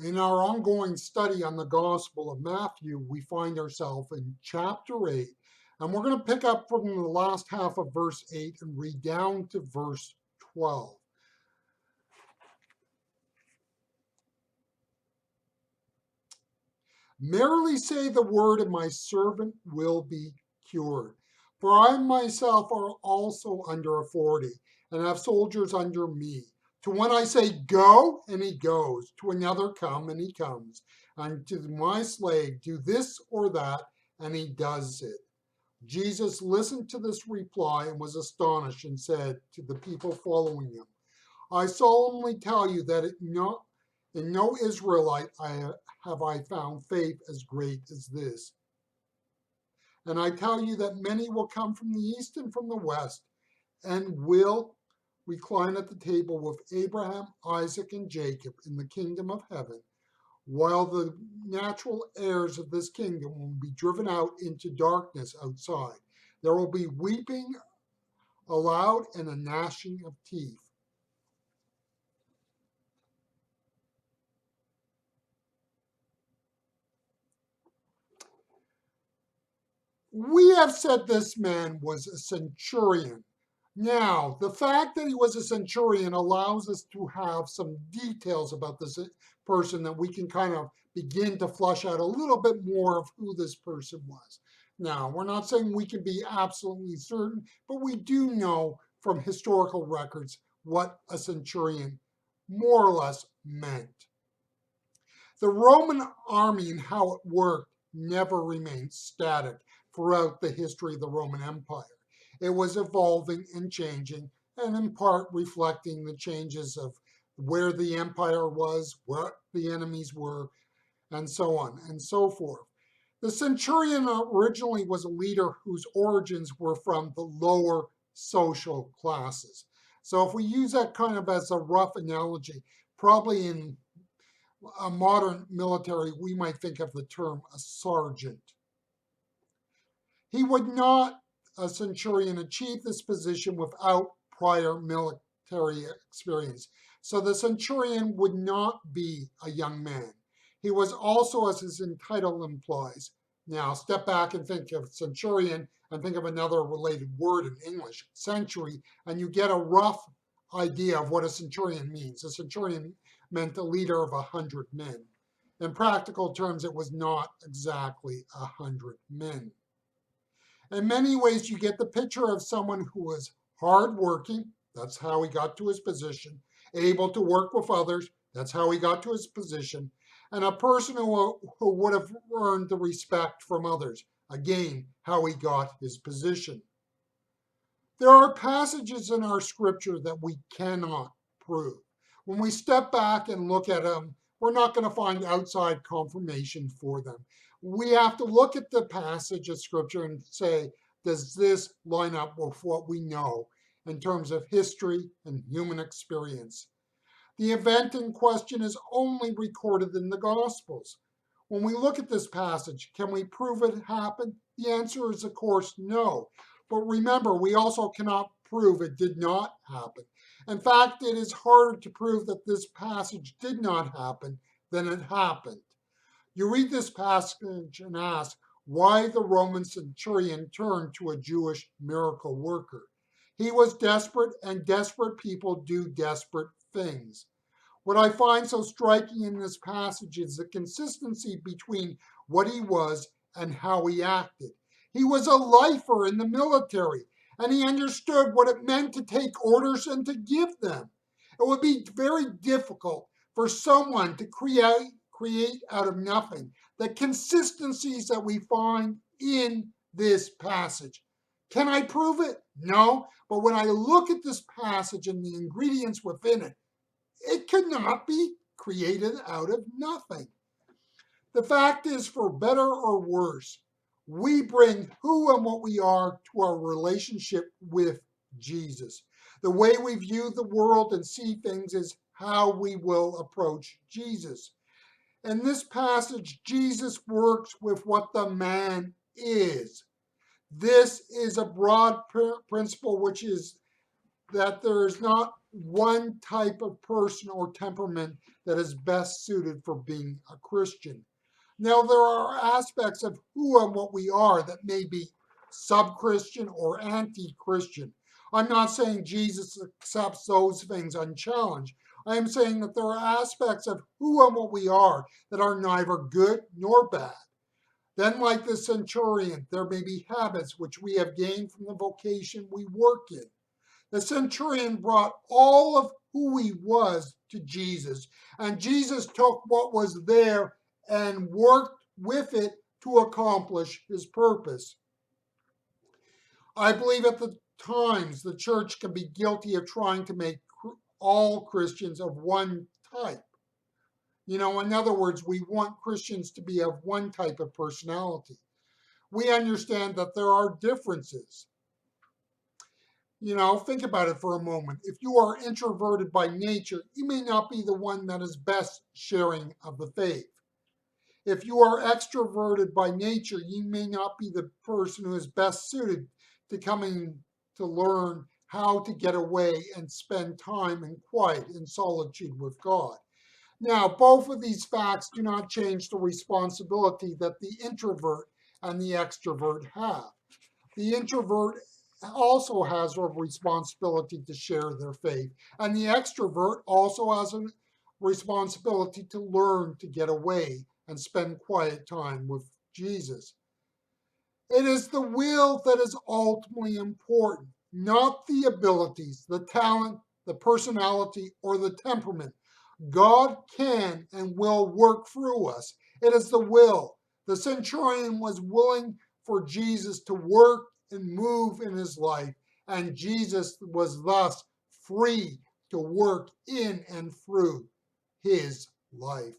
In our ongoing study on the Gospel of Matthew, we find ourselves in chapter 8, and we're going to pick up from the last half of verse 8 and read down to verse 12. Merely say the word, and my servant will be cured. For I myself are also under authority, and have soldiers under me. To one I say, go, and he goes. To another, come, and he comes. And to my slave, do this or that, and he does it. Jesus listened to this reply and was astonished, and said to the people following him, I solemnly tell you that in no Israelite have I found faith as great as this. And I tell you that many will come from the east and from the west, and will recline at the table with Abraham, Isaac, and Jacob in the kingdom of heaven, while the natural heirs of this kingdom will be driven out into darkness outside. There will be weeping aloud and a gnashing of teeth. We have said this man was a centurion. Now, the fact that he was a centurion allows us to have some details about this person that we can kind of begin to flush out a little bit more of who this person was. Now, we're not saying we can be absolutely certain, but we do know from historical records what a centurion more or less meant. The Roman army and how it worked never remained static throughout the history of the Roman Empire. It was evolving and changing, and in part reflecting the changes of where the empire was, what the enemies were, and so on and so forth. The centurion originally was a leader whose origins were from the lower social classes. So if we use that kind of as a rough analogy, probably in a modern military, we might think of the term a sergeant. He would not, a centurion, achieve this position without prior military experience. So the centurion would not be a young man. He was also, as his title implies. Now, step back and think of centurion and think of another related word in English, century, and you get a rough idea of what a centurion means. A centurion meant a leader of 100 men. In practical terms, it was not exactly 100 men. In many ways, you get the picture of someone who was hardworking, that's how he got to his position, able to work with others, that's how he got to his position, and a person who would have earned the respect from others, again, how he got his position. There are passages in our scripture that we cannot prove. When we step back and look at them, we're not going to find outside confirmation for them. We have to look at the passage of scripture and say, does this line up with what we know in terms of history and human experience? The event in question is only recorded in the Gospels. When we look at this passage, can we prove it happened? The answer is, of course, no. But remember, we also cannot prove it did not happen. In fact, it is harder to prove that this passage did not happen than it happened. You read this passage and ask why the Roman centurion turned to a Jewish miracle worker. He was desperate, and desperate people do desperate things. What I find so striking in this passage is the consistency between what he was and how he acted. He was a lifer in the military, and he understood what it meant to take orders and to give them. It would be very difficult for someone to create out of nothing the consistencies that we find in this passage. Can I prove it? No, but when I look at this passage and the ingredients within it, it could not be created out of nothing. The fact is, for better or worse, we bring who and what we are to our relationship with Jesus. The way we view the world and see things is how we will approach Jesus. In this passage, Jesus works with what the man is. This is a broad principle, which is that there is not one type of person or temperament that is best suited for being a Christian. Now, there are aspects of who and what we are that may be sub-Christian or anti-Christian. I'm not saying Jesus accepts those things unchallenged. I am saying that there are aspects of who and what we are that are neither good nor bad. Then, like the centurion, there may be habits which we have gained from the vocation we work in. The centurion brought all of who he was to Jesus, and Jesus took what was there and worked with it to accomplish his purpose. I believe at the times the church can be guilty of trying to make all Christians of one type. In other words, we want Christians to be of one type of personality. We understand that there are differences. Think about it for a moment. If you are introverted by nature, you may not be the one that is best sharing of the faith. If you are extroverted by nature, you may not be the person who is best suited to coming to learn how to get away and spend time in quiet and solitude with God. Now, both of these facts do not change the responsibility that the introvert and the extrovert have. The introvert also has a responsibility to share their faith, and the extrovert also has a responsibility to learn to get away and spend quiet time with Jesus. It is the will that is ultimately important, not the abilities, the talent, the personality, or the temperament. God can and will work through us. It is the will. The centurion was willing for Jesus to work and move in his life, and Jesus was thus free to work in and through his life.